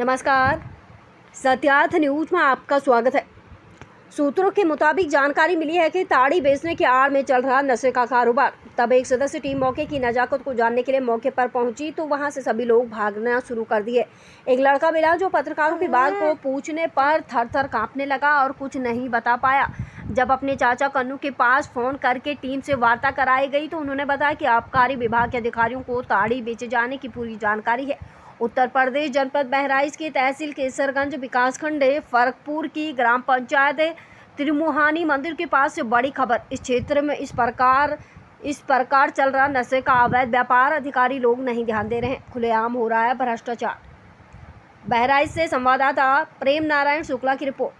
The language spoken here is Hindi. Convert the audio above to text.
नमस्कार, सत्यार्थ न्यूज में आपका स्वागत है। सूत्रों के मुताबिक जानकारी मिली है कि ताड़ी बेचने की आड़ में चल रहा नशे का कारोबार। तब एक सदस्य टीम मौके की नजाकत को जानने के लिए मौके पर पहुंची तो वहां से सभी लोग भागना शुरू कर दिए। एक लड़का मिला जो पत्रकारों की बात को पूछने पर थर-थर कांपने लगा और कुछ नहीं बता पाया। जब अपने चाचा कन्नू के पास फोन करके टीम से वार्ता कराई गई तो उन्होंने बताया कि आबकारी विभाग के अधिकारियों को ताड़ी बेचे जाने की पूरी जानकारी है। उत्तर प्रदेश जनपद बहराइच के तहसील केसरगंज विकासखंड फरकपुर की ग्राम पंचायत त्रिमुहानी मंदिर के पास से बड़ी खबर। इस क्षेत्र में इस प्रकार चल रहा नशे का अवैध व्यापार अधिकारी लोग नहीं ध्यान दे रहे हैं। खुलेआम हो रहा है भ्रष्टाचार। बहराइच से संवाददाता प्रेम नारायण शुक्ला की रिपोर्ट।